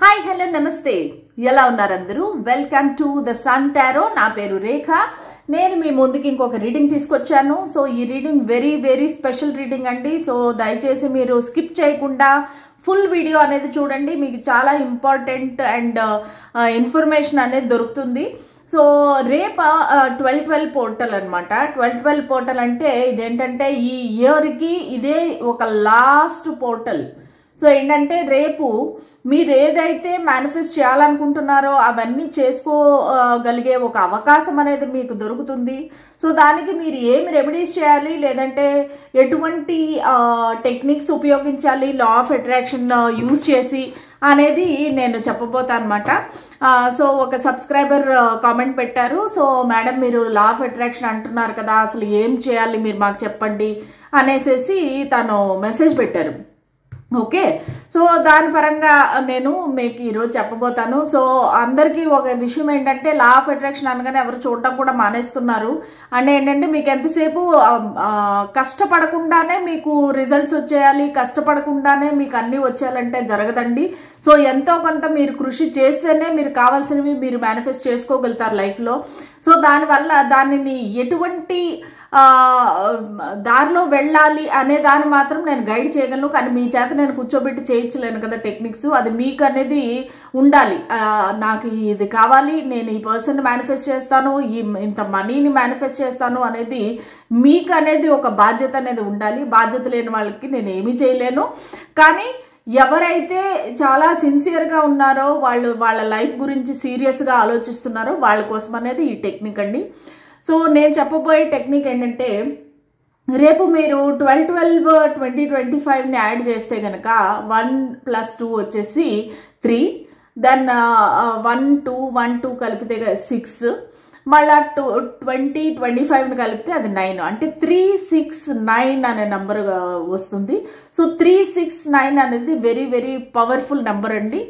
Hi hello నమస్తే ఎలా ఉన్నారు అందరూ welcome to the Sun Tarot నా పేరు రేఖ నేను మీ ముందుకి ఇంకొక రీడింగ్ తీసుకొచ్చాను సో ఈ reading very very special reading అండి సో దయచేసి మీరు స్కిప్ చేయకుండా ఫుల్ వీడియో అనేది చూడండి మీకు చాలా ఇంపార్టెంట్ అండ్ ఇన్ఫర్మేషన్ అనేది దొరుకుతుంది సో రేపు 12/12 పోర్టల్ అనమాట 12/12 పోర్టల్ అంటే ఇదేంటంటే ఈ ఇయర్కి ఇదే ఒక లాస్ట్ పోర్టల్ సో ఏంటంటే రేపు మీరు ఏదైతే మేనిఫెస్ట్ చేయాలనుకుంటున్నారో అవన్నీ చేసుకోగలిగే ఒక అవకాశం అనేది మీకు దొరుకుతుంది సో దానికి మీరు ఏమి రెమెడీస్ చేయాలి లేదంటే ఎటువంటి టెక్నిక్స్ ఉపయోగించాలి లా ఆఫ్ అట్రాక్షన్ యూజ్ చేసి అనేది నేను చెప్పబోతాను అనమాట సో ఒక సబ్స్క్రైబర్ కామెంట్ పెట్టారు సో మేడం మీరు లా ఆఫ్ అట్రాక్షన్ అంటున్నారు కదా అసలు ఏం చేయాలి మీరు మాకు చెప్పండి అనేసి తను మెసేజ్ పెట్టారు ఓకే సో దాని పరంగా నేను మీకు ఈరోజు చెప్పబోతాను సో అందరికీ ఒక విషయం ఏంటంటే లా ఆఫ్ అట్రాక్షన్ అనగానే ఎవరు చూడటం కూడా మానేస్తున్నారు అంటే ఏంటంటే మీకు ఎంతసేపు కష్టపడకుండానే మీకు రిజల్ట్స్ వచ్చేయాలి కష్టపడకుండానే మీకు అన్నీ వచ్చేయాలంటే జరగదండి సో ఎంతో కొంత మీరు కృషి చేస్తేనే మీరు కావాల్సినవి మీరు మేనిఫెస్ట్ చేసుకోగలుగుతారు లైఫ్లో సో దానివల్ల దానిని ఎటువంటి దారిలో వెళ్ళాలి అనే దాన్ని మాత్రం నేను గైడ్ చేయగలను కానీ మీ చేత నేను కూర్చోబెట్టి చేయించలేను కదా టెక్నిక్స్ అది మీకు అనేది ఉండాలి నాకు ఇది కావాలి నేను ఈ పర్సన్ మేనిఫెస్ట్ చేస్తాను ఇంత మనీని మేనిఫెస్ట్ చేస్తాను అనేది మీకు అనేది ఒక బాధ్యత అనేది ఉండాలి బాధ్యత లేని వాళ్ళకి నేను ఏమీ చేయలేను కానీ ఎవరైతే చాలా సిన్సియర్గా ఉన్నారో వాళ్ళ లైఫ్ గురించి సీరియస్గా ఆలోచిస్తున్నారో వాళ్ళ కోసం అనేది ఈ టెక్నిక్ అండి సో నేను చెప్పబోయే టెక్నిక్ ఏంటంటే రేపు మీరు 12/12/2025ని యాడ్ చేస్తే కనుక 1+2 వచ్చేసి 3 దెన్ 1 2 కలిపితే 6 మళ్ళా 20/25ని కలిపితే అది 9 అంటే 369 అనే నంబర్ వస్తుంది సో 369 అనేది వెరీ వెరీ పవర్ఫుల్ నెంబర్ అండి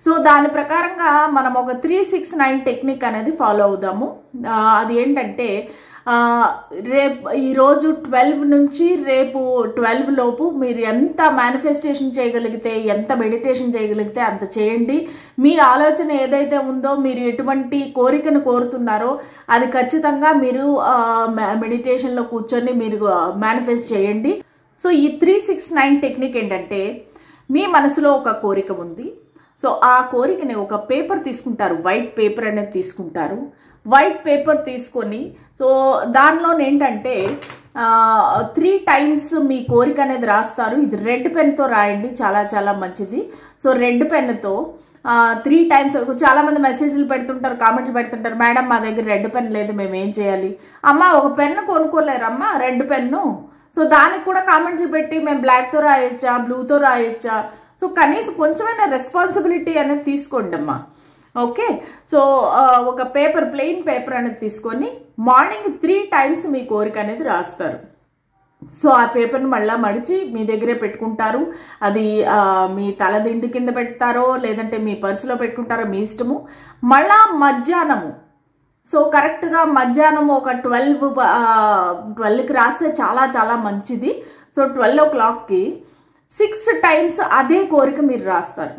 సో దాని ప్రకారంగా మనం ఒక 369 టెక్నిక్ అనేది ఫాలో అవుదాము అది ఏంటంటే రేపు ఈరోజు 12 నుంచి రేపు 12 లోపు మీరు ఎంత మేనిఫెస్టేషన్ చేయగలిగితే ఎంత మెడిటేషన్ చేయగలిగితే అంత చేయండి మీ ఆలోచన ఏదైతే ఉందో మీరు ఎటువంటి కోరికను కోరుతున్నారో అది ఖచ్చితంగా మీరు మెడిటేషన్లో కూర్చొని మీరు మేనిఫెస్ట్ చేయండి సో ఈ 369 టెక్నిక్ ఏంటంటే మీ మనసులో ఒక కోరిక ఉంది సో ఆ కోరికని ఒక పేపర్ తీసుకుంటారు వైట్ పేపర్ అనేది తీసుకుంటారు వైట్ పేపర్ తీసుకొని సో దానిలో ఏంటంటే 3 times మీ కోరిక అనేది రాస్తారు ఇది రెడ్ పెన్తో రాయండి చాలా చాలా మంచిది సో రెడ్ పెన్తో 3 times చాలా మంది మెసేజ్లు పెడుతుంటారు కామెంట్లు పెడుతుంటారు మేడం మా దగ్గర రెడ్ పెన్ లేదు మేము ఏం చేయాలి అమ్మ ఒక పెన్ను కొనుక్కోలేరమ్మా రెడ్ పెన్ను సో దానికి కూడా కామెంట్లు పెట్టి మేము బ్లాక్తో రాయొచ్చా బ్లూతో రాయొచ్చా సో కనీసం కొంచెమైనా రెస్పాన్సిబిలిటీ అనేది తీసుకోండి అమ్మా ఓకే సో ఒక పేపర్ ప్లెయిన్ పేపర్ అనేది తీసుకొని మార్నింగ్ 3 times మీ కోరిక అనేది రాస్తారు సో ఆ పేపర్ని మళ్ళీ మడిచి మీ దగ్గరే పెట్టుకుంటారు అది మీ తలదిండి కింద పెడతారో లేదంటే మీ పర్సులో పెట్టుకుంటారో మీ ఇష్టము మళ్ళా మధ్యాహ్నము సో కరెక్ట్గా మధ్యాహ్నం ఒక 12కి రాస్తే చాలా చాలా మంచిది సో 12 o'clockకి 6 times అదే కోరిక మీరు రాస్తారు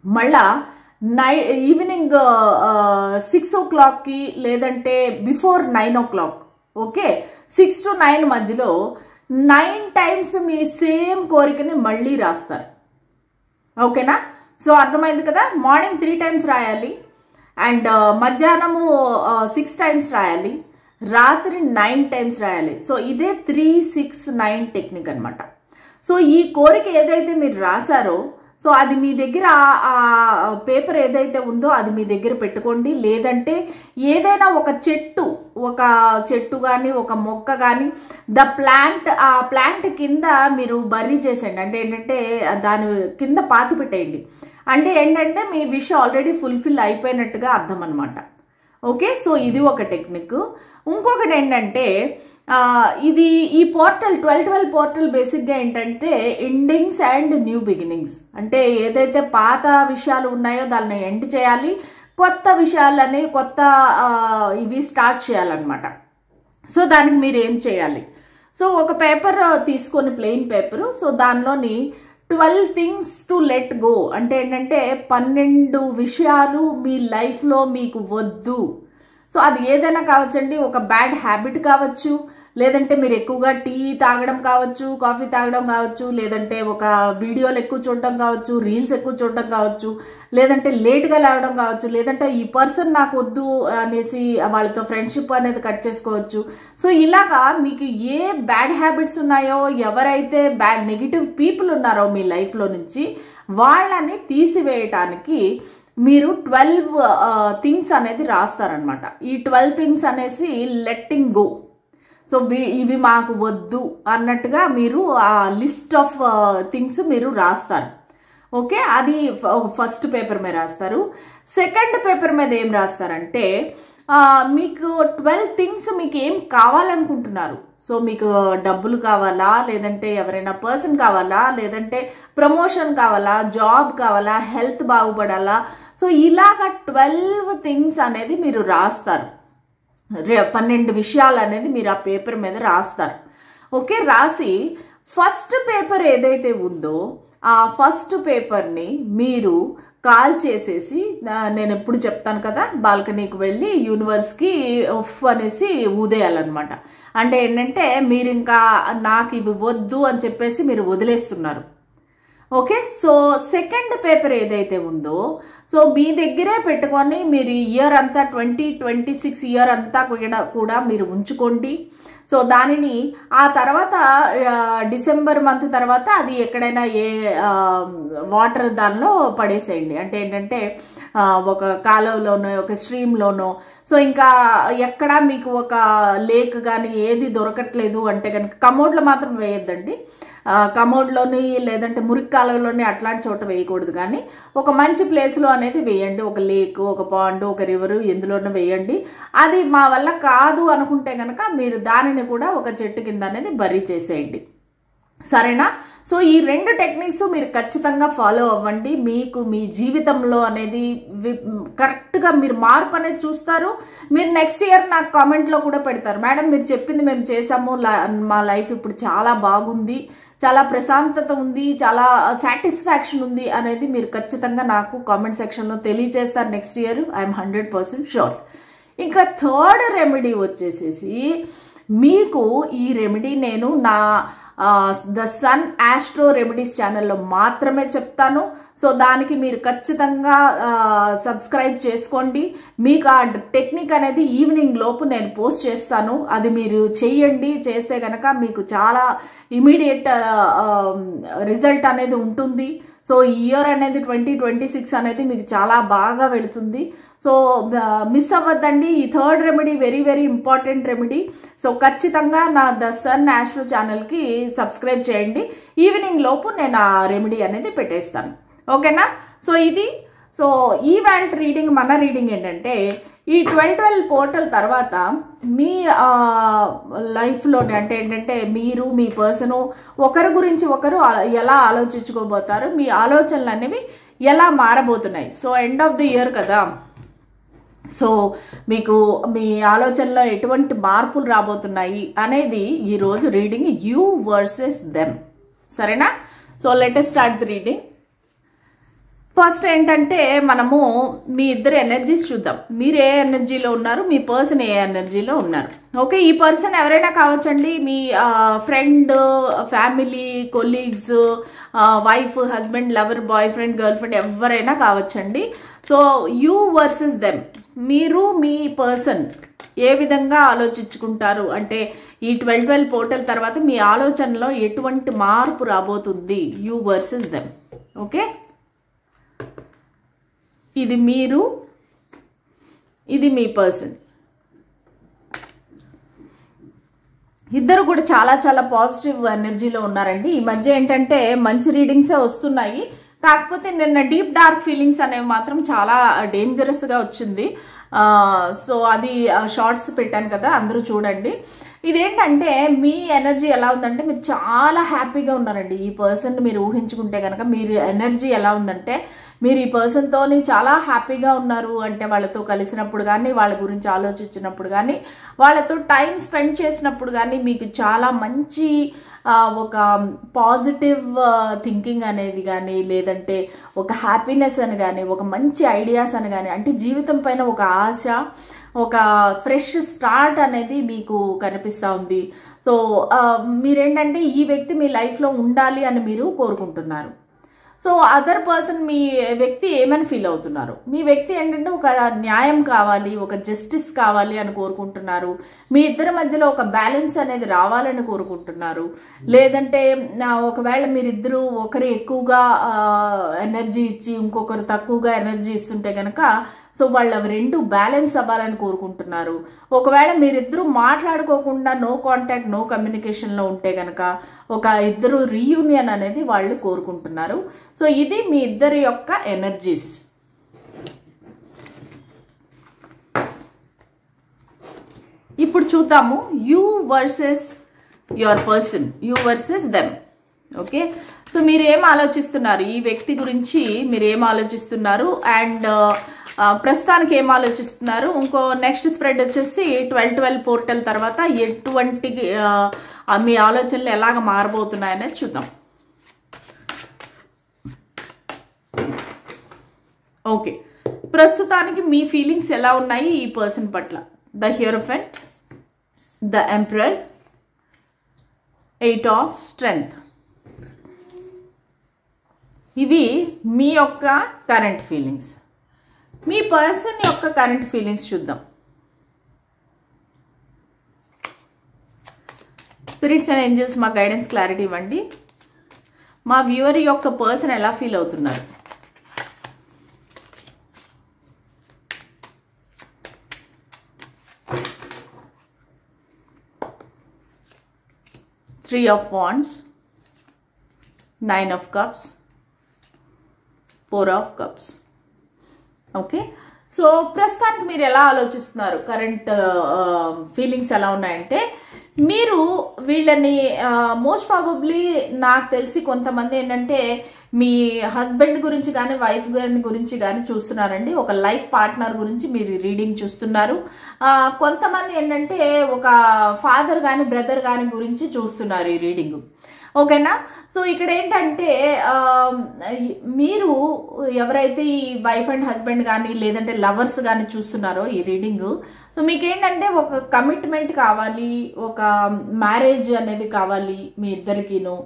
మళ్ళా ఈవినింగ్ 6 o'clockకి లేదంటే బిఫోర్ 9 o'clock ఓకే 6 to 9 మధ్యలో 9 times మీ సేమ్ కోరికని మళ్ళీ రాస్తారు ఓకేనా సో అర్థమైంది కదా మార్నింగ్ 3 times రాయాలి అండ్ మధ్యాహ్నము 6 times రాయాలి రాత్రి 9 times రాయాలి సో ఇదే 369 టెక్నిక్ అనమాట సో ఈ కోరిక ఏదైతే మీరు రాశారో సో అది మీ దగ్గర ఆ పేపర్ ఏదైతే ఉందో అది మీ దగ్గర పెట్టుకోండి లేదంటే ఏదైనా ఒక చెట్టు కానీ ఒక మొక్క కానీ ఆ ప్లాంట్ కింద మీరు బర్రీ చేసేయండి అంటే ఏంటంటే దాని కింద పాతి పెట్టేయండి అంటే ఏంటంటే మీ విష్ ఆల్రెడీ ఫుల్ఫిల్ అయిపోయినట్టుగా అర్థం అనమాట ఓకే సో ఇది ఒక టెక్నిక్ ఇంకొకటి ఏంటంటే ఇది ఈ పోర్టల్ 12/12 పోర్టల్ బేసిక్గా ఏంటంటే ఎండింగ్స్ అండ్ న్యూ బిగినింగ్స్ అంటే ఏదైతే పాత విషయాలు ఉన్నాయో దాన్ని ఎండ్ చేయాలి కొత్త విషయాలని కొత్త ఇవి స్టార్ట్ చేయాలన్నమాట సో దానికి మీరు ఏం చేయాలి సో ఒక పేపర్ తీసుకొని ప్లెయిన్ పేపర్ సో దానిలోని 12 థింగ్స్ టు లెట్ గో అంటే ఏంటంటే 12 విషయాలు మీ లైఫ్లో మీకు వద్దు. సో అది ఏదైనా కావచ్చండి, ఒక బ్యాడ్ హ్యాబిట్ కావచ్చు, లేదంటే మీరు ఎక్కువగా టీ తాగడం కావచ్చు, కాఫీ తాగడం కావచ్చు, లేదంటే ఒక వీడియోలు ఎక్కువ చూడడం కావచ్చు, రీల్స్ ఎక్కువ చూడడం కావచ్చు, లేదంటే లేట్గా లేవడం కావచ్చు, లేదంటే ఈ పర్సన్ నాకు వద్దు అనేసి వాళ్ళతో ఫ్రెండ్షిప్ అనేది కట్ చేసుకోవచ్చు. సో ఇలాగా మీకు ఏ బ్యాడ్ హ్యాబిట్స్ ఉన్నాయో, ఎవరైతే బ్యాడ్ నెగిటివ్ పీపుల్ ఉన్నారో మీ లైఫ్లో నుంచి వాళ్ళని తీసివేయటానికి మీరు 12 థింగ్స్ అనేది రాస్తారనమాట. ఈ 12 థింగ్స్ అనేసి లెట్టింగ్ గో. సో ఇవి మాకు వద్దు అన్నట్టుగా మీరు ఆ లిస్ట్ ఆఫ్ థింగ్స్ మీరు రాస్తారు. ఓకే, అది ఫస్ట్ పేపర్ మీద రాస్తారు. సెకండ్ పేపర్ మీద ఏం రాస్తారంటే మీకు 12 థింగ్స్ మీకు ఏం కావాలనుకుంటున్నారు. సో మీకు డబ్బులు కావాలా, లేదంటే ఎవరైనా పర్సన్ కావాలా, లేదంటే ప్రమోషన్ కావాలా, జాబ్ కావాలా, హెల్త్ బాగుపడాలా. సో ఇలాగా 12 థింగ్స్ అనేది మీరు రాస్తారు. 12 విషయాలు అనేది మీరు ఆ పేపర్ మీద రాస్తారు. ఓకే, రాసి ఫస్ట్ పేపర్ ఏదైతే ఉందో ఆ ఫస్ట్ పేపర్ని మీరు కాల్ చేసేసి, నేను ఎప్పుడు చెప్తాను కదా, బాల్కనీకి వెళ్ళి యూనివర్స్కి ఉఫ్ అనేసి ఊదేయాలన్నమాట. అంటే ఏంటంటే మీరు ఇంకా నాకు ఇవి వద్దు అని చెప్పేసి మీరు వదిలేస్తున్నారు. ఓకే, సో సెకండ్ పేపర్ ఏదైతే ఉందో సో మీ దగ్గరే పెట్టుకొని మీరు ఇయర్ అంతా 2026 ఇయర్ అంతా కూడా మీరు ఉంచుకోండి. సో దానిని ఆ తర్వాత డిసెంబర్ మంత్ తర్వాత అది ఎక్కడైనా ఏ వాటర్ దానిలో పడేసేయండి. అంటే ఏంటంటే ఒక కాలువలోనో ఒక స్ట్రీమ్లోనో. సో ఇంకా ఎక్కడ మీకు ఒక లేక్ కానీ ఏది దొరకట్లేదు అంటే కనుక కమోడ్లో మాత్రం వేయొద్దండి. కమోడ్లోని లేదంటే మురికి కాలువలోని అట్లాంటి చోట వేయకూడదు, కానీ ఒక మంచి ప్లేస్లో అనేది వేయండి. ఒక లేక్, ఒక పాండ్, ఒక రివరు ఎందులోనూ వేయండి. అది మా వల్ల కాదు అనుకుంటే కనుక మీరు దానిని కూడా ఒక చెట్టు కింద అనేది బరీ చేసేయండి. సరేనా? సో ఈ 2 టెక్నిక్స్ మీరు ఖచ్చితంగా ఫాలో అవ్వండి. మీకు మీ జీవితంలో అనేది కరెక్ట్గా మీరు మార్పు అనేది చూస్తారు. మీరు నెక్స్ట్ ఇయర్ నాకు కామెంట్లో కూడా పెడతారు, మేడం మీరు చెప్పింది మేము చేసాము, మా లైఫ్ ఇప్పుడు చాలా బాగుంది, చాలా ప్రశాంతత ఉంది, చాలా సాటిస్ఫాక్షన్ ఉంది అనేది మీరు ఖచ్చితంగా నాకు కామెంట్ సెక్షన్లో తెలియజేస్తారు నెక్స్ట్ ఇయర్. I'm 100% sure. ఇంకా థర్డ్ రెమెడీ వచ్చేసేసి మీకు ఈ రెమెడీ నేను నా ద సన్ ఆస్ట్రో రెమెడీస్ ఛానల్లో మాత్రమే చెప్తాను. సో దానికి మీరు ఖచ్చితంగా సబ్స్క్రైబ్ చేసుకోండి. మీకు ఆ టెక్నిక్ అనేది ఈవినింగ్ లోపు నేను పోస్ట్ చేస్తాను. అది మీరు చెయ్యండి. చేస్తే కనుక మీకు చాలా ఇమీడియట్ రిజల్ట్ అనేది ఉంటుంది. సో ఈ ఇయర్ అనేది 2026 అనేది మీకు చాలా బాగా వెళుతుంది. సో మిస్ అవ్వద్దండి. ఈ third remedy very very important remedy. So ఖచ్చితంగా నా ద సన్ ఆస్ట్రో ఛానల్కి సబ్స్క్రైబ్ చేయండి. ఈవినింగ్ లోపు నేను ఆ రెమెడీ అనేది పెట్టేస్తాను. ఓకేనా? సో ఇది ఈ వాల్ట్ రీడింగ్ మన రీడింగ్ ఏంటంటే ఈ 12 పోర్టల్ తర్వాత మీ లైఫ్లోనే అంటే ఏంటంటే మీరు మీ పర్సన్ ఒకరి గురించి ఒకరు ఎలా ఆలోచించుకోబోతారు, మీ ఆలోచనలు అనేవి ఎలా మారబోతున్నాయి. So end of the year కదా, సో మీకు మీ ఆలోచనలో ఎటువంటి మార్పులు రాబోతున్నాయి అనేది ఈరోజు రీడింగ్ యూ వర్సెస్ దెమ్. సరేనా? So let us start the reading. First ఏంటంటే మనము మీ ఇద్దరు ఎనర్జీస్ చూద్దాం. మీరు ఏ ఎనర్జీలో ఉన్నారు, మీ పర్సన్ ఏ ఎనర్జీలో ఉన్నారు. ఓకే, ఈ పర్సన్ ఎవరైనా కావచ్చండి, మీ friend, family, colleagues, wife, husband, lover, boyfriend, girlfriend ఎవరైనా కావచ్చండి. సో యూ వర్సెస్ దెమ్, మీరు మీ పర్సన్ ఏ విధంగా ఆలోచించుకుంటారు అంటే ఈ 12 పోర్టల్ తర్వాత మీ ఆలోచనలో ఎటువంటి మార్పు రాబోతుంది. You versus them. ఓకే, ఇది మీరు, ఇది మీ పర్సన్. ఇద్దరు కూడా చాలా చాలా పాజిటివ్ ఎనర్జీలో ఉన్నారండి. ఈ మధ్య ఏంటంటే మంచి రీడింగ్సే వస్తున్నాయి. కాకపోతే నిన్న డీప్ డార్క్ ఫీలింగ్స్ అనేవి మాత్రం చాలా డేంజరస్గా వచ్చింది. సో అది షార్ట్స్ పెట్టాను కదా, అందరూ చూడండి. ఇదేంటంటే మీ ఎనర్జీ ఎలా ఉందంటే మీరు చాలా హ్యాపీగా ఉన్నారండి. ఈ పర్సన్ మీరు ఊహించుకుంటే కనుక మీరు ఎనర్జీ ఎలా ఉందంటే మీరు ఈ పర్సన్తో చాలా హ్యాపీగా ఉన్నారు. అంటే వాళ్ళతో కలిసినప్పుడు కానీ, వాళ్ళ గురించి ఆలోచించినప్పుడు కానీ, వాళ్ళతో టైం స్పెండ్ చేసినప్పుడు కానీ మీకు చాలా మంచి ఒక పాజిటివ్ థింకింగ్ అనేది కానీ, లేదంటే ఒక హ్యాపీనెస్ అని కానీ, ఒక మంచి ఐడియాస్ అని కానీ, అంటే జీవితం పైన ఒక ఆశ, ఒక ఫ్రెష్ స్టార్ట్ అనేది మీకు కనిపిస్తూ ఉంది. సో మీరేంటంటే ఈ వ్యక్తి మీ లైఫ్లో ఉండాలి అని మీరు కోరుకుంటున్నారు. సో అదర్ పర్సన్, మీ వ్యక్తి ఏమని ఫీల్ అవుతున్నారు? మీ వ్యక్తి ఏంటంటే ఒక న్యాయం కావాలి, ఒక జస్టిస్ కావాలి అని కోరుకుంటున్నారు. మీ ఇద్దరి మధ్యలో ఒక బ్యాలెన్స్ అనేది రావాలని కోరుకుంటున్నారు. లేదంటే ఒకవేళ మీరిద్దరూ ఒకరు ఎక్కువగా ఎనర్జీ ఇచ్చి ఇంకొకరు తక్కువగా ఎనర్జీ ఇస్తుంటే కనుక సో వాళ్ళు రెండు బ్యాలెన్స్ అవ్వాలని కోరుకుంటున్నారు. ఒకవేళ మీరిద్దరూ మాట్లాడుకోకుండా నో కాంటాక్ట్, నో కమ్యూనికేషన్లో ఉంటే కనుక ఒక ఇద్దరు రీయూనియన్ అనేది వాళ్ళు కోరుకుంటున్నారు. సో ఇది మీ ఇద్దరి యొక్క ఎనర్జీస్. ఇప్పుడు చూద్దాము you versus your person, you versus them. Okay, so మీరు ఏం ఆలోచిస్తున్నారు, ఈ వ్యక్తి గురించి మీరు ఏం ఆలోచిస్తున్నారు, అండ్ ప్రస్తుతానికి ఏం ఆలోచిస్తున్నారు. ఇంకో నెక్స్ట్ స్ప్రెడ్ వచ్చేసి 12/12 పోర్టల్ తర్వాత ఎటువంటి మీ ఆలోచనలు ఎలాగ మారబోతున్నాయనేది చూద్దాం. ఓకే, ప్రస్తుతానికి మీ ఫీలింగ్స్ ఎలా ఉన్నాయి ఈ పర్సన్ పట్ల? The hierophant, the emperor, 8 of strength. ఇవి మీ యొక్క కరెంట్ ఫీలింగ్స్. మీ పర్సన్ యొక్క కరెంట్ ఫీలింగ్స్ చూద్దాం. స్పిరిట్స్ అండ్ ఏంజల్స్ మా గైడెన్స్ క్లారిటీ ఇవ్వండి. మా వ్యూవర్ యొక్క పర్సన్ ఎలా ఫీల్ అవుతున్నారు? Three of Wands, 9 of Cups, 4 of Cups. Okay, so ప్రస్తుతానికి మీరు ఎలా ఆలోచిస్తున్నారు? కరెంట్ ఫీలింగ్స్ ఎలా ఉన్నాయంటే, మీరు వీళ్ళని మోస్ట్ ప్రాబబ్లీ నాకు తెలిసి కొంతమంది ఏంటంటే మీ హస్బెండ్ గురించి కానీ వైఫ్ గారి గురించి కానీ చూస్తున్నారండి. ఒక లైఫ్ పార్ట్నర్ గురించి మీరు రీడింగ్ చూస్తున్నారు. కొంతమంది ఏంటంటే ఒక ఫాదర్ కానీ బ్రదర్ కానీ గురించి చూస్తున్నారు ఈ రీడింగ్. ఓకేనా? సో ఇక్కడ ఏంటంటే మీరు ఎవరైతే ఈ వైఫ్ అండ్ హస్బెండ్ కానీ లేదంటే లవర్స్ కానీ చూస్తున్నారో ఈ రీడింగ్, సో మీకేంటంటే ఒక కమిట్మెంట్ కావాలి, ఒక మ్యారేజ్ అనేది కావాలి మీ ఇద్దరికిను.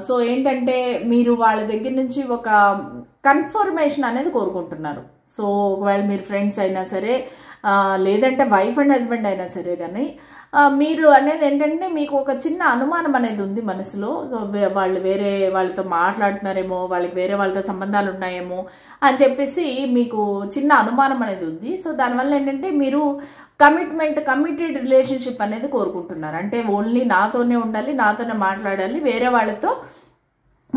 సో ఏంటంటే మీరు వాళ్ళ దగ్గర నుంచి ఒక కన్ఫర్మేషన్ అనేది కోరుకుంటున్నారు. సో ఒకవేళ మీరు ఫ్రెండ్స్ అయినా సరే లేదంటే వైఫ్ అండ్ హస్బెండ్ అయినా సరే కానీ మీరు అనేది ఏంటంటే మీకు ఒక చిన్న అనుమానం అనేది ఉంది మనసులో. సో వాళ్ళు వేరే వాళ్ళతో మాట్లాడుతున్నారేమో, వాళ్ళకి వేరే వాళ్ళతో సంబంధాలు ఉన్నాయేమో అని చెప్పేసి మీకు చిన్న అనుమానం అనేది ఉంది. సో దానివల్ల ఏంటంటే మీరు కమిటెడ్ రిలేషన్షిప్ అనేది కోరుకుంటున్నారు. అంటే ఓన్లీ నాతోనే ఉండాలి, నాతోనే మాట్లాడాలి, వేరే వాళ్ళతో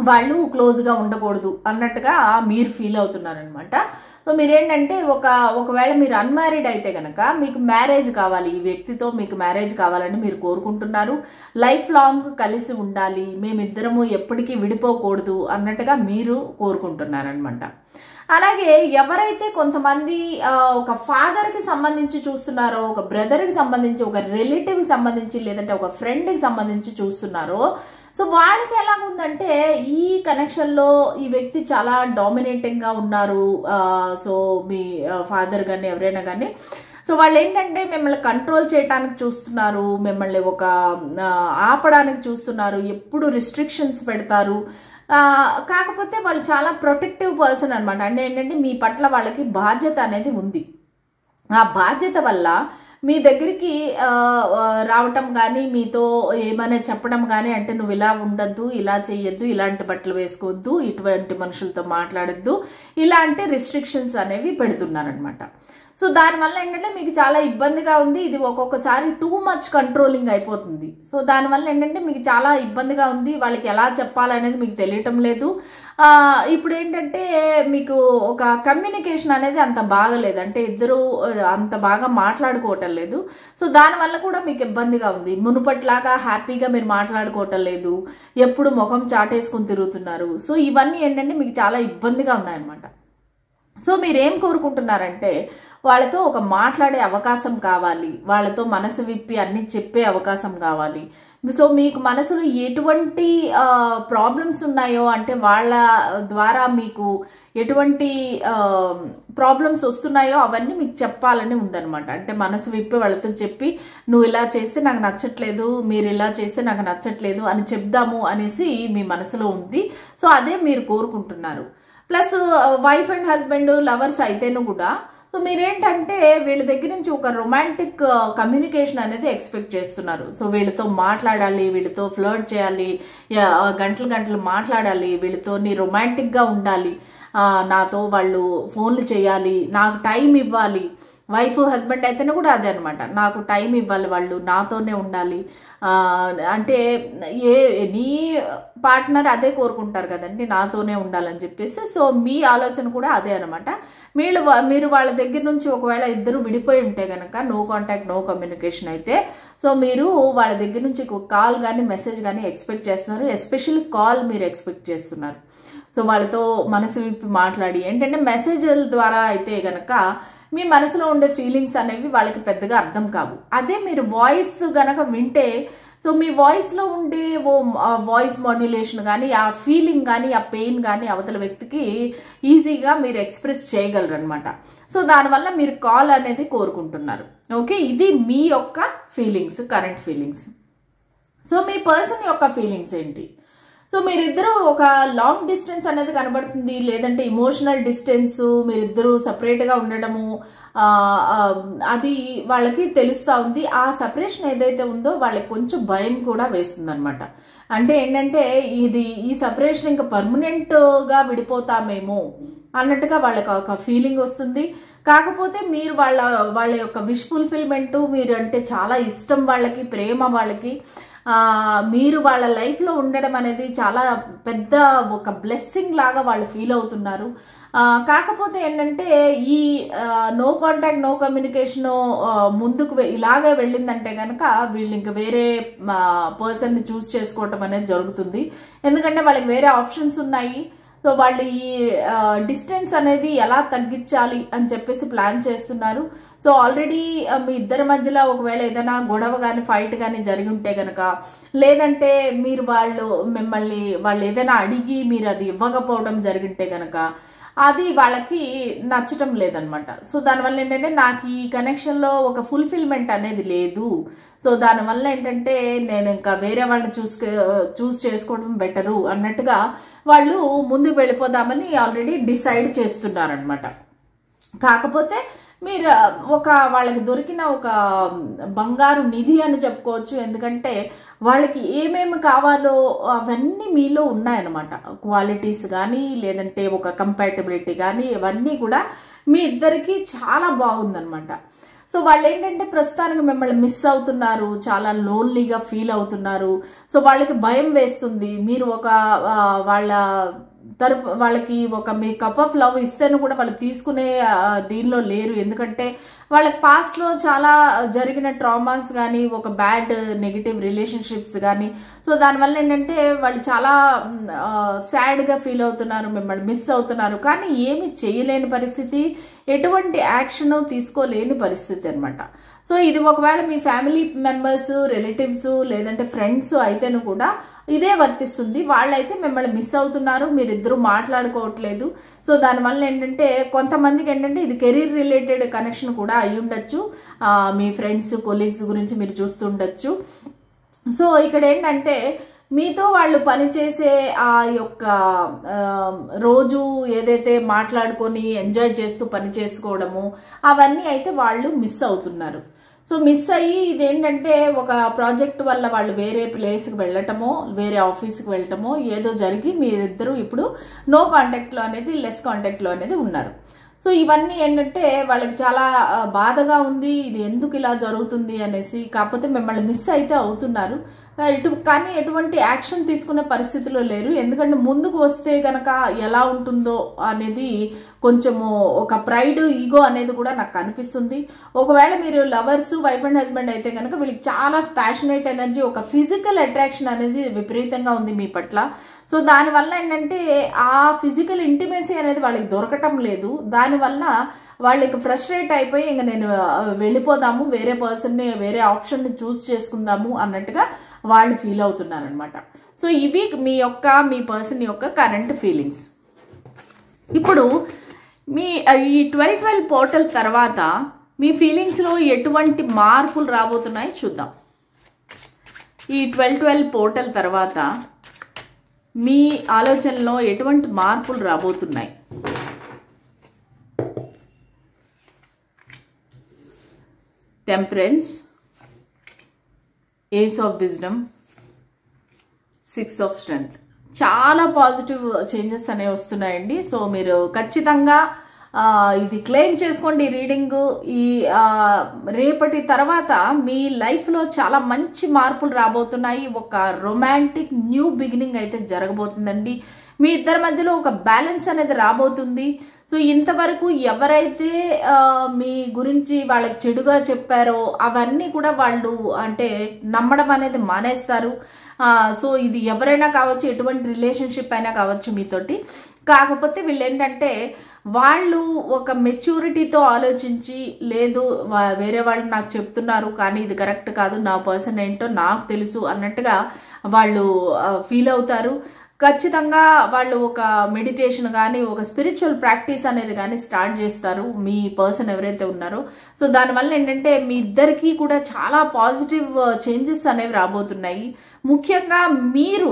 వాళ్ళు క్లోజ్గా ఉండకూడదు అన్నట్టుగా మీరు ఫీల్ అవుతున్నారనమాట. సో మీరేంటంటే ఒకవేళ మీరు అన్మ్యారీడ్ అయితే కనుక మీకు మ్యారేజ్ కావాలి, ఈ వ్యక్తితో మీకు మ్యారేజ్ కావాలని మీరు కోరుకుంటున్నారు. లైఫ్ లాంగ్ కలిసి ఉండాలి, మేమిద్దరము ఎప్పటికీ విడిపోకూడదు అన్నట్టుగా మీరు కోరుకుంటున్నారనమాట. అలాగే ఎవరైతే కొంతమంది ఒక ఫాదర్కి సంబంధించి చూస్తున్నారో, ఒక బ్రదర్కి సంబంధించి, ఒక రిలేటివ్కి సంబంధించి, లేదంటే ఒక ఫ్రెండ్కి సంబంధించి చూస్తున్నారో, సో వాళ్ళకి ఎలాగుందంటే ఈ కనెక్షన్లో ఈ వ్యక్తి చాలా డామినేటింగ్గా ఉన్నారు. సో మీ ఫాదర్ కానీ ఎవరైనా కానీ సో వాళ్ళు ఏంటంటే మిమ్మల్ని కంట్రోల్ చేయడానికి చూస్తున్నారు, మిమ్మల్ని ఒక ఆపడానికి చూస్తున్నారు, ఎప్పుడు రిస్ట్రిక్షన్స్ పెడతారు. కాకపోతే వాళ్ళు చాలా ప్రొటెక్టివ్ పర్సన్ అనమాట. అంటే ఏంటంటే మీ పట్ల వాళ్ళకి బాధ్యత అనేది ఉంది. ఆ బాధ్యత వల్ల మీ దగ్గరికి రావటం కానీ, మీతో ఏమైనా చెప్పడం కానీ, అంటే నువ్వు ఇలా ఉండద్దు, ఇలా చెయ్యొద్దు, ఇలాంటి బట్టలు వేసుకోవద్దు, ఇటువంటి మనుషులతో మాట్లాడద్దు, ఇలాంటి రిస్ట్రిక్షన్స్ అనేవి పెడుతున్నారనమాట. సో దానివల్ల ఏంటంటే మీకు చాలా ఇబ్బందిగా ఉంది. ఇది ఒక్కొక్కసారి టూ మచ్ కంట్రోలింగ్ అయిపోతుంది. సో దానివల్ల ఏంటంటే మీకు చాలా ఇబ్బందిగా ఉంది. వాళ్ళకి ఎలా చెప్పాలనేది మీకు తెలియటం లేదు. ఇప్పుడు ఏంటంటే మీకు ఒక కమ్యూనికేషన్ అనేది అంత బాగలేదు, అంటే ఇద్దరు అంత బాగా మాట్లాడుకోవటం లేదు. సో దానివల్ల కూడా మీకు ఇబ్బందిగా ఉంది. మునుపట్లాగా హ్యాపీగా మీరు మాట్లాడుకోవటం లేదు, ఎప్పుడు ముఖం చాటేసుకుని తిరుగుతున్నారు. సో ఇవన్నీ ఏంటంటే మీకు చాలా ఇబ్బందిగా ఉన్నాయన్నమాట. సో మీరేం కోరుకుంటున్నారంటే వాళ్ళతో ఒక మాట్లాడే అవకాశం కావాలి, వాళ్ళతో మనసు విప్పి అన్ని చెప్పే అవకాశం కావాలి. సో మీకు మనసులో ఎటువంటి ప్రాబ్లమ్స్ ఉన్నాయో, అంటే వాళ్ళ ద్వారా మీకు ఎటువంటి ప్రాబ్లమ్స్ వస్తున్నాయో అవన్నీ మీకు చెప్పాలని ఉందన్నమాట. అంటే మనసు విప్పి వాళ్ళతో చెప్పి, నువ్వు ఇలా చేస్తే నాకు నచ్చట్లేదు, మీరు ఇలా చేస్తే నాకు నచ్చట్లేదు అని చెప్దాము అనేసి మీ మనసులో ఉంది. సో అదే మీరు కోరుకుంటున్నారు. Plus wife and husband lovers అయితేను కూడా సో మీరేంటంటే వీళ్ళ దగ్గర నుంచి ఒక రొమాంటిక్ కమ్యూనికేషన్ అనేది ఎక్స్పెక్ట్ చేస్తున్నారు. సో వీళ్ళతో మాట్లాడాలి, వీళ్ళతో ఫ్లర్ట్ చేయాలి, గంటలు గంటలు మాట్లాడాలి, వీళ్ళతో రొమాంటిక్ గా ఉండాలి, నాతో వాళ్ళు ఫోన్లు చేయాలి, నాకు టైం ఇవ్వాలి. వైఫ్ హస్బెండ్ అయితేనే కూడా అదే అనమాట, నాకు టైం ఇవ్వాలి, వాళ్ళు నాతోనే ఉండాలి. అంటే నీ పార్ట్నర్ అదే కోరుకుంటారు కదండి, నాతోనే ఉండాలని చెప్పేసి. సో మీ ఆలోచన కూడా అదే అనమాట. మీరు వాళ్ళ దగ్గర నుంచి ఒకవేళ ఇద్దరు విడిపోయి ఉంటే కనుక, నో కాంటాక్ట్ నో కమ్యూనికేషన్ అయితే, సో మీరు వాళ్ళ దగ్గర నుంచి కాల్ కానీ మెసేజ్ కానీ ఎక్స్పెక్ట్ చేస్తున్నారు. ఎస్పెషల్లీ కాల్ మీరు ఎక్స్పెక్ట్ చేస్తున్నారు. సో వాళ్ళతో మనసు విప్పి మాట్లాడి, ఏంటంటే మెసేజ్ల ద్వారా అయితే గనక మీ మనసులో ఉండే ఫీలింగ్స్ అనేవి వాళ్ళకి పెద్దగా అర్థం కావు. అదే మీరు వాయిస్ గనక వింటే, సో మీ వాయిస్లో ఉండే వాయిస్ మాడ్యులేషన్ కానీ, ఆ ఫీలింగ్ కానీ, ఆ పెయిన్ కానీ అవతల వ్యక్తికి ఈజీగా మీరు ఎక్స్ప్రెస్ చేయగలరు అనమాట. సో దానివల్ల మీరు కాల్ అనేది కోరుకుంటున్నారు. ఓకే, ఇది మీ యొక్క ఫీలింగ్స్, కరెంట్ ఫీలింగ్స్. సో మీ పర్సన్ యొక్క ఫీలింగ్స్ ఏంటి? సో మీరిద్దరూ ఒక లాంగ్ డిస్టెన్స్ అనేది కనబడుతుంది, లేదంటే ఇమోషనల్ డిస్టెన్స్, మీరిద్దరూ సపరేట్గా ఉండడము, అది వాళ్ళకి తెలుస్తూ ఉంది. ఆ సపరేషన్ ఏదైతే ఉందో వాళ్ళకి కొంచెం భయం కూడా వేస్తుంది అనమాట. అంటే ఏంటంటే ఈ సపరేషన్ ఇంకా పర్మనెంట్గా విడిపోతామేమో అన్నట్టుగా వాళ్ళకి ఒక ఫీలింగ్ వస్తుంది. కాకపోతే మీరు వాళ్ళ యొక్క విష్ ఫుల్ఫిల్మెంట్, మీరు అంటే చాలా ఇష్టం వాళ్ళకి, ప్రేమ వాళ్ళకి, మీరు వాళ్ళ లైఫ్లో ఉండడం అనేది చాలా పెద్ద ఒక బ్లెస్సింగ్ లాగా వాళ్ళు ఫీల్ అవుతున్నారు. కాకపోతే ఏంటంటే ఈ నో కాంటాక్ట్ నో కమ్యూనికేషన్ ముందుకు ఇలాగే వెళ్ళిందంటే కనుక వీళ్ళు ఇంకా వేరే పర్సన్ని చూస్ చేసుకోవటం అనేది జరుగుతుంది. ఎందుకంటే వాళ్ళకి వేరే ఆప్షన్స్ ఉన్నాయి. సో వాళ్ళు ఈ డిస్టెన్స్ అనేది ఎలా తగ్గించాలి అని చెప్పేసి ప్లాన్ చేస్తున్నారు. సో ఆల్రెడీ మీ ఇద్దరి మధ్యలో ఒకవేళ ఏదైనా గొడవ కానీ ఫైట్ కానీ జరిగి ఉంటే గనక, లేదంటే మీరు వాళ్ళు ఏదైనా అడిగి మీరు అది ఇవ్వకపోవడం జరిగింటే గనక, అది వాళ్ళకి నచ్చటం లేదనమాట. సో దానివల్ల ఏంటంటే నాకు ఈ కనెక్షన్లో ఒక ఫుల్ఫిల్మెంట్ అనేది లేదు. సో దానివల్ల ఏంటంటే నేను ఇంకా వేరే వాళ్ళని చూస్ చేసుకోవడం బెటరు అన్నట్టుగా వాళ్ళు ముందుకు వెళ్ళిపోదామని ఆల్రెడీ డిసైడ్ చేస్తున్నారనమాట. కాకపోతే మీరు వాళ్ళకి దొరికిన ఒక బంగారు నిధి అని చెప్పుకోవచ్చు. ఎందుకంటే వాళ్ళకి ఏమేమి కావాలో అవన్నీ మీలో ఉన్నాయన్నమాట. క్వాలిటీస్ కానీ, లేదంటే ఒక కంపాటబిలిటీ కానీ, ఇవన్నీ కూడా మీ ఇద్దరికి చాలా బాగుందనమాట. సో వాళ్ళు ఏంటంటే ప్రస్తుతానికి మిమ్మల్ని మిస్ అవుతున్నారు, చాలా లోన్లీగా ఫీల్ అవుతున్నారు. సో వాళ్ళకి భయం వేస్తుంది. మీరు వాళ్ళకి ఒక మీ కప్ ఆఫ్ లవ్ ఇస్తేనే కూడా వాళ్ళు తీసుకునే దీనిలో లేరు. ఎందుకంటే వాళ్ళకి పాస్ట్లో చాలా జరిగిన ట్రామాస్ కానీ, ఒక బ్యాడ్ నెగిటివ్ రిలేషన్షిప్స్ కానీ, సో దానివల్ల ఏంటంటే వాళ్ళు చాలా సాడ్గా ఫీల్ అవుతున్నారు, మిమ్మల్ని మిస్ అవుతున్నారు. కానీ ఏమి చేయలేని పరిస్థితి, ఎటువంటి యాక్షన్ తీసుకోలేని పరిస్థితి అనమాట. సో ఇది ఒకవేళ మీ ఫ్యామిలీ మెంబర్స్, రిలేటివ్స్, లేదంటే ఫ్రెండ్స్ అయితేను కూడా ఇదే వర్తిస్తుంది. వాళ్ళైతే మిమ్మల్ని మిస్ అవుతున్నారు, మీరిద్దరూ మాట్లాడుకోవట్లేదు. సో దానివల్ల ఏంటంటే కొంతమందికి ఏంటంటే ఇది కెరీర్ రిలేటెడ్ కనెక్షన్ కూడా అయి ఉండొచ్చు. మీ ఫ్రెండ్స్, కొలీగ్స్ గురించి మీరు చూస్తుండొచ్చు. సో ఇక్కడ ఏంటంటే మీతో వాళ్ళు పనిచేసే ఆ యొక్క రోజు ఏదైతే మాట్లాడుకొని ఎంజాయ్ చేస్తూ పని చేసుకోవడము, అవన్నీ అయితే వాళ్ళు మిస్ అవుతున్నారు. సో మిస్ అయ్యి ఇదేంటంటే ఒక ప్రాజెక్ట్ వల్ల వాళ్ళు వేరే ప్లేస్కి వెళ్ళటమో, వేరే ఆఫీస్కి వెళ్ళటమో ఏదో జరిగి మీరిద్దరూ ఇప్పుడు నో కాంటాక్ట్లో అనేది, లెస్ కాంటాక్ట్లో అనేది ఉన్నారు. సో ఇవన్నీ ఏంటంటే వాళ్ళకి చాలా బాధగా ఉంది, ఇది ఎందుకు ఇలా జరుగుతుంది అనేసి. కాకపోతే మిమ్మల్ని మిస్ అయితే అవుతున్నారు. కానీ ఎటువంటి యాక్షన్ తీసుకునే పరిస్థితిలో లేరు. ఎందుకంటే ముందుకు వస్తే గనక ఎలా ఉంటుందో అనేది కొంచెము ఒక ప్రైడ్ ఈగో అనేది కూడా నాకు కనిపిస్తుంది. ఒకవేళ మీరు లవర్స్ వైఫ్ అండ్ హస్బెండ్ అయితే కనుక వీళ్ళకి చాలా ప్యాషనేట్ ఎనర్జీ, ఒక ఫిజికల్ అట్రాక్షన్ అనేది విపరీతంగా ఉంది మీ పట్ల. సో దానివల్ల ఏంటంటే ఆ ఫిజికల్ ఇంటిమేసీ అనేది వాళ్ళకి దొరకటం లేదు. దానివల్ల వాళ్ళకి ఫ్రస్ట్రేట్ అయిపోయి ఇంక నేను వెళ్ళిపోదాము, వేరే పర్సన్ని వేరే ఆప్షన్ని చూస్ చేసుకుందాము అన్నట్టుగా వాళ్ళు ఫీల్ అవుతున్నారనమాట. సో ఇవి మీ పర్సన్ యొక్క కరెంట్ ఫీలింగ్స్. ఇప్పుడు మీ ఈ 12/12 పోర్టల్ తర్వాత మీ ఫీలింగ్స్లో ఎటువంటి మార్పులు రాబోతున్నాయి చూద్దాం. ఈ 12/12 పోర్టల్ తర్వాత మీ ఆలోచనలో ఎటువంటి మార్పులు రాబోతున్నాయి? Temperance, ace of wisdom, 6 of strength. చాలా పాజిటివ్ చేంజెస్ అనేవి వస్తున్నాయండి. సో మీరు ఖచ్చితంగా ఇది క్లెయిమ్ చేసుకోండి. రీడింగ్ ఈ రేపటి తర్వాత మీ లైఫ్లో చాలా మంచి మార్పులు రాబోతున్నాయి. ఒక రొమాంటిక్ న్యూ బిగినింగ్ అయితే జరగబోతుందండి. మీ ఇద్దరి మధ్యలో ఒక బ్యాలెన్స్ అనేది రాబోతుంది. సో ఇంతవరకు ఎవరైతే మీ గురించి వాళ్ళకి చెడుగా చెప్పారో అవన్నీ కూడా వాళ్ళు అంటే నమ్మడం అనేది మానేస్తారు. సో ఇది ఎవరైనా కావచ్చు, ఎటువంటి రిలేషన్షిప్ అయినా కావచ్చు మీతోటి. కాకపోతే వీళ్ళు ఏంటంటే వాళ్ళు ఒక మెచ్యూరిటీతో ఆలోచించి, లేదు వేరే వాళ్ళు నాకు చెప్తున్నారు కానీ ఇది కరెక్ట్ కాదు, నా పర్సన్ ఏంటో నాకు తెలుసు అన్నట్టుగా వాళ్ళు ఫీల్ అవుతారు. ఖచ్చితంగా వాళ్ళు ఒక మెడిటేషన్ కానీ ఒక స్పిరిచువల్ ప్రాక్టీస్ అనేది కానీ స్టార్ట్ చేస్తారు మీ పర్సన్ ఎవరైతే ఉన్నారో. సో దానివల్ల ఏంటంటే మీ ఇద్దరికీ కూడా చాలా పాజిటివ్ చేంజెస్ అనేవి రాబోతున్నాయి. ముఖ్యంగా మీరు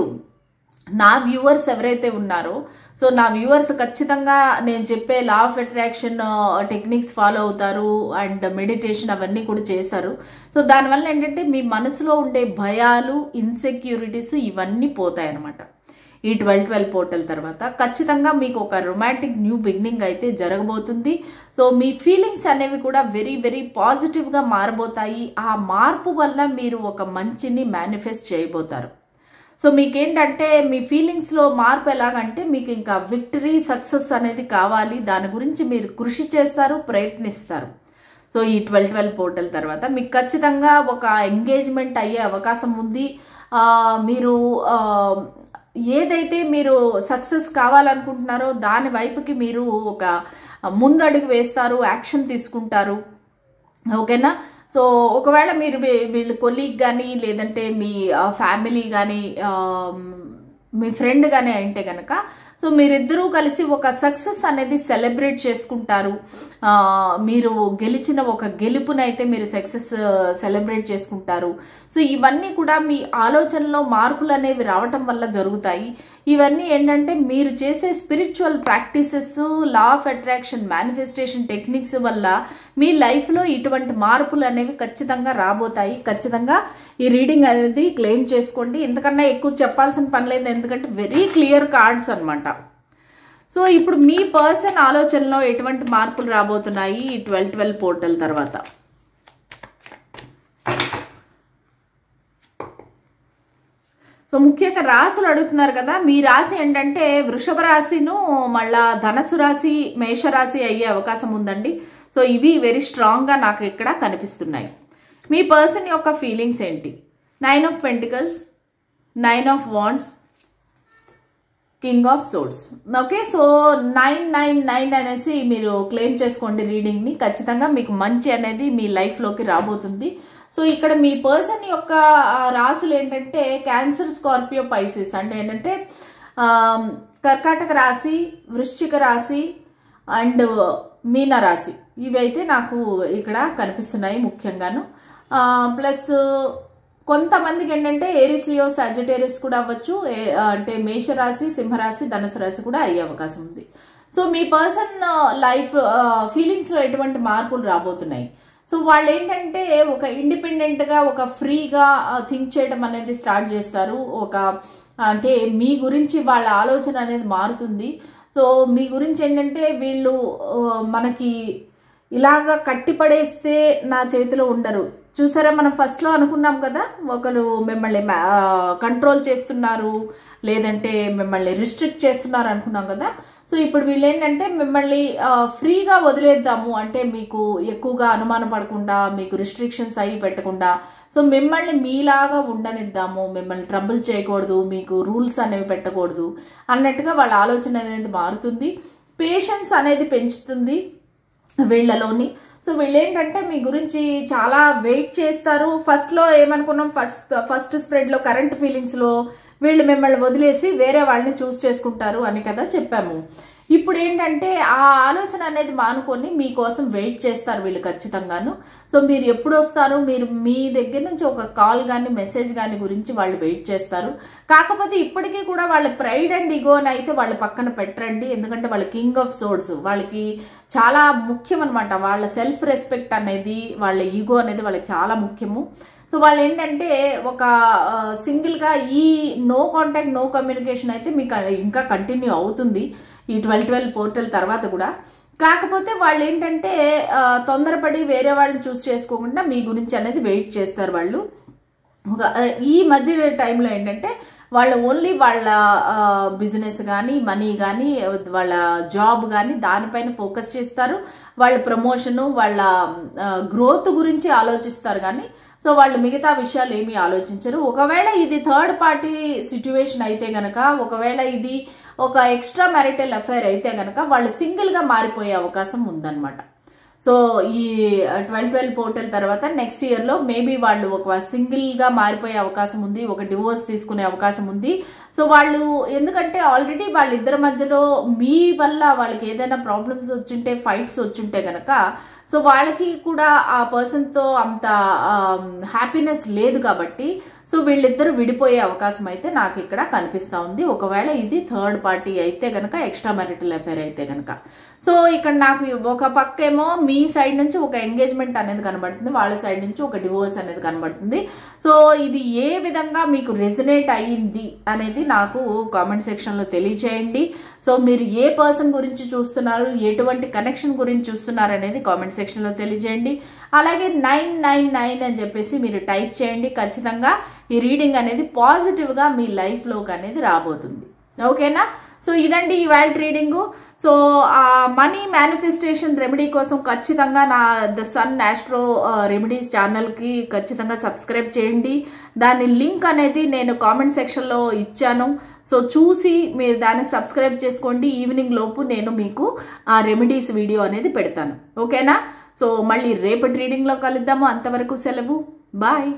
నా వ్యూవర్స్ ఎవరైతే ఉన్నారో, సో నా వ్యూవర్స్ ఖచ్చితంగా నేను చెప్పే law of attraction techniques follow అవుతారు అండ్ మెడిటేషన్ అవన్నీ కూడా చేస్తారు. సో దానివల్ల ఏంటంటే మీ మనసులో ఉండే భయాలు, ఇన్సెక్యూరిటీస్ ఇవన్నీ పోతాయి అన్నమాట. ఈ 12/12 పోర్టల్ తర్వాత ఖచ్చితంగా మీకు ఒక రొమాంటిక్ న్యూ బిగినింగ్ అయితే జరగబోతుంది. సో మీ ఫీలింగ్స్ అనేవి కూడా వెరీ వెరీ పాజిటివ్గా మారబోతాయి. ఆ మార్పు వల్ల మీరు ఒక మంచిని మేనిఫెస్ట్ చేయబోతారు. సో మీకేంటంటే మీ ఫీలింగ్స్లో మార్పు ఎలాగంటే మీకు ఇంకా విక్టరీ, సక్సెస్ అనేది కావాలి. దాని గురించి మీరు కృషి చేస్తారు, ప్రయత్నిస్తారు. సో ఈ 12/12 పోర్టల్ తర్వాత మీకు ఖచ్చితంగా ఒక ఎంగేజ్మెంట్ అయ్యే అవకాశం ఉంది. మీరు ఏదైతే మీరు సక్సెస్ కావాలనుకుంటున్నారో దాని వైపుకి మీరు ఒక ముందడుగు వేస్తారు, యాక్షన్ తీసుకుంటారు. ఓకేనా? సో ఒకవేళ మీరు వీళ్ళు కొలీగ్ కానీ లేదంటే మీ ఫ్యామిలీ కానీ మీ ఫ్రెండ్ కానీ అంటే కనుక సో మీరిద్దరూ కలిసి ఒక సక్సెస్ అనేది సెలబ్రేట్ చేసుకుంటారు. మీరు గెలిచిన ఒక గెలుపునైతే మీరు సక్సెస్ సెలబ్రేట్ చేసుకుంటారు. సో ఇవన్నీ కూడా మీ ఆలోచనలో మార్పులు అనేవి రావటం వల్ల జరుగుతాయి. ఇవన్నీ ఏంటంటే మీరు చేసే spiritual practices, law of attraction, manifestation techniques వల్ల మీ లైఫ్లో ఇటువంటి మార్పులు అనేవి ఖచ్చితంగా రాబోతాయి. ఖచ్చితంగా ఈ రీడింగ్ అనేది క్లెయిమ్ చేసుకోండి. ఎందుకన్నా ఎక్కువ చెప్పాల్సిన పని లేదు, ఎందుకంటే వెరీ క్లియర్ కార్డ్స్ అన్నమాట. సో ఇప్పుడు మీ పర్సన్ ఆలోచనలో ఎటువంటి మార్పులు రాబోతున్నాయి ఈ 12/12 పోర్టల్ తర్వాత? సో ముఖ్యంగా రాశులు అడుగుతున్నారు కదా, మీ రాశి ఏంటంటే వృషభ రాశిను మళ్ళా ధనస్సు రాశి, మేషరాశి అయ్యే అవకాశం ఉందండి. సో ఇవి వెరీ స్ట్రాంగ్గా నాకు ఇక్కడ కనిపిస్తున్నాయి. మీ పర్సన్ యొక్క ఫీలింగ్స్ ఏంటి? 9 of pentacles, 9 of wands, king of swords. Okay, so 999 అనేసి మీరు క్లెయిమ్ చేసుకోండి రీడింగ్ని. ఖచ్చితంగా మీకు మంచి అనేది మీ లైఫ్లోకి రాబోతుంది. సో ఇక్కడ మీ పర్సన్ యొక్క రాశులు ఏంటంటే క్యాన్సర్, స్కార్పియో, పైసిస్. అంటే ఏంటంటే కర్కాటక రాశి, వృశ్చిక రాశి అండ్ మీన రాశి. ఇవైతే నాకు ఇక్కడ కనిపిస్తున్నాయి ముఖ్యంగాను. ప్లస్ కొంతమందికి ఏంటంటే ఏరిస్, లియో, సాజిటేరియస్ కూడా అవ్వచ్చు. అంటే మేషరాశి, సింహరాశి, ధనుసు రాశి కూడా అయ్యే అవకాశం ఉంది. సో మీ పర్సన్ లైఫ్ ఫీలింగ్స్లో ఎటువంటి మార్పులు రాబోతున్నాయి? సో వాళ్ళు ఏంటంటే ఒక ఇండిపెండెంట్గా, ఒక ఫ్రీగా థింక్ చేయడం అనేది స్టార్ట్ చేస్తారు. ఒక అంటే మీ గురించి వాళ్ళ ఆలోచన అనేది మారుతుంది. సో మీ గురించి ఏంటంటే వీళ్ళు మనకి ఇలాగా కట్టిపడేస్తే నా చేతిలో ఉండరు, చూసారా, మనం ఫస్ట్లో అనుకున్నాం కదా, ఒకరు మిమ్మల్ని కంట్రోల్ చేస్తున్నారు లేదంటే మిమ్మల్ని రిస్ట్రిక్ట్ చేస్తున్నారు అనుకున్నాం కదా. సో ఇప్పుడు వీళ్ళు ఏంటంటే మిమ్మల్ని ఫ్రీగా వదిలేద్దాము, అంటే మీకు ఎక్కువగా అనుమానం పడకుండా, మీకు రిస్ట్రిక్షన్స్ అయ్యి పెట్టకుండా, సో మిమ్మల్ని మీలాగా ఉండనిద్దాము, మిమ్మల్ని ట్రబుల్ చేయకూడదు, మీకు రూల్స్ అనేవి పెట్టకూడదు అన్నట్టుగా వాళ్ళ ఆలోచన అనేది మారుతుంది. పేషెన్స్ అనేది పెంచుతుంది వీళ్ళలోని. సో వీళ్ళు ఏంటంటే మీ గురించి చాలా వెయిట్ చేస్తారు. ఫస్ట్లో ఏమనుకున్నాం, ఫస్ట్ స్ప్రెడ్లో కరెంట్ ఫీలింగ్స్లో వీళ్ళు మిమ్మల్ని వదిలేసి వేరే వాళ్ళని చూస్ చేసుకుంటారు అని కదా చెప్పాము. ఇప్పుడు ఏంటంటే ఆ ఆలోచన అనేది మానుకొని మీకోసం వెయిట్ చేస్తారు వీళ్ళు ఖచ్చితంగాను. సో మీరు ఎప్పుడు వస్తారు, మీరు మీ దగ్గర నుంచి ఒక కాల్ కానీ మెసేజ్ కానీ గురించి వాళ్ళు వెయిట్ చేస్తారు. కాకపోతే ఇప్పటికీ కూడా వాళ్ళ ప్రైడ్ అండ్ ఈగోని అయితే వాళ్ళు పక్కన పెట్టరండి. ఎందుకంటే వాళ్ళ కింగ్ ఆఫ్ సోర్డ్స్ వాళ్ళకి చాలా ముఖ్యం అనమాట. వాళ్ళ సెల్ఫ్ రెస్పెక్ట్ అనేది, వాళ్ళ ఈగో అనేది వాళ్ళకి చాలా ముఖ్యము. సో వాళ్ళు ఏంటంటే ఒక సింగిల్గా ఈ నో కాంటాక్ట్ నో కమ్యూనికేషన్ అయితే మీకు ఇంకా కంటిన్యూ అవుతుంది ఈ 12/12 పోర్టల్ తర్వాత కూడా. కాకపోతే వాళ్ళు ఏంటంటే తొందరపడి వేరే వాళ్ళని చూస్ చేసుకోకుండా మీ గురించి అనేది వెయిట్ చేస్తారు వాళ్ళు. ఈ మధ్య టైంలో ఏంటంటే వాళ్ళు ఓన్లీ వాళ్ళ బిజినెస్ కానీ, మనీ కానీ, వాళ్ళ జాబ్ కానీ దానిపైన ఫోకస్ చేస్తారు. వాళ్ళ ప్రమోషను, వాళ్ళ గ్రోత్ గురించి ఆలోచిస్తారు కానీ సో వాళ్ళు మిగతా విషయాలు ఏమీ ఆలోచించరు. ఒకవేళ ఇది థర్డ్ పార్టీ సిచ్యువేషన్ అయితే గనక, ఒకవేళ ఇది ఒక ఎక్స్ట్రా మ్యారిటల్ అఫైర్ అయితే గనక వాళ్ళు సింగిల్గా మారిపోయే అవకాశం ఉందన్నమాట. సో ఈ 12/12 పోర్టల్ తర్వాత నెక్స్ట్ ఇయర్లో మేబీ వాళ్ళు ఒక సింగిల్గా మారిపోయే అవకాశం ఉంది, ఒక డివోర్స్ తీసుకునే అవకాశం ఉంది. సో వాళ్ళు ఎందుకంటే ఆల్రెడీ వాళ్ళిద్దరి మధ్యలో మీ వల్ల వాళ్ళకి ఏదైనా ప్రాబ్లమ్స్ వచ్చుంటే, ఫైట్స్ వచ్చుంటే గనక సో వాళ్ళకి కూడా ఆ పర్సన్తో అంత హ్యాపీనెస్ లేదు కాబట్టి సో వీళ్ళిద్దరు విడిపోయే అవకాశం అయితే నాకు ఇక్కడ కనిపిస్తూ ఉంది. ఒకవేళ ఇది థర్డ్ పార్టీ అయితే గనక, ఎక్స్ట్రా మ్యారిటల్ అఫైర్ అయితే గనక. సో ఇక్కడ నాకు ఒక పక్కేమో మీ సైడ్ నుంచి ఒక ఎంగేజ్మెంట్ అనేది కనబడుతుంది, వాళ్ళ సైడ్ నుంచి ఒక డివోర్స్ అనేది కనబడుతుంది. సో ఇది ఏ విధంగా మీకు రెజనేట్ అయ్యింది అనేది నాకు కామెంట్ సెక్షన్లో తెలియచేయండి. సో మీరు ఏ పర్సన్ గురించి చూస్తున్నారు, ఎటువంటి కనెక్షన్ గురించి చూస్తున్నారు అనేది కామెంట్ సెక్షన్లో తెలియజేయండి. అలాగే 999 అని చెప్పేసి మీరు టైప్ చేయండి. ఖచ్చితంగా ఈ రీడింగ్ అనేది పాజిటివ్గా మీ లైఫ్లోకి అనేది రాబోతుంది. ఓకేనా? సో ఇదండి ఇవాళ reading. So money manifestation remedy కోసం ఖచ్చితంగా నా ద సన్ ఆస్ట్రో రెమెడీస్ ఛానల్కి ఖచ్చితంగా సబ్స్క్రైబ్ చేయండి. దాని లింక్ అనేది నేను కామెంట్ సెక్షన్లో ఇచ్చాను. సో చూసి మీరు దానికి సబ్స్క్రైబ్ చేసుకోండి. ఈవినింగ్ లోపు నేను మీకు ఆ రెమెడీస్ వీడియో అనేది పెడతాను. ఓకేనా? సో మళ్ళీ రేపటి రీడింగ్లో కలుద్దాము. అంతవరకు సెలవు. బాయ్.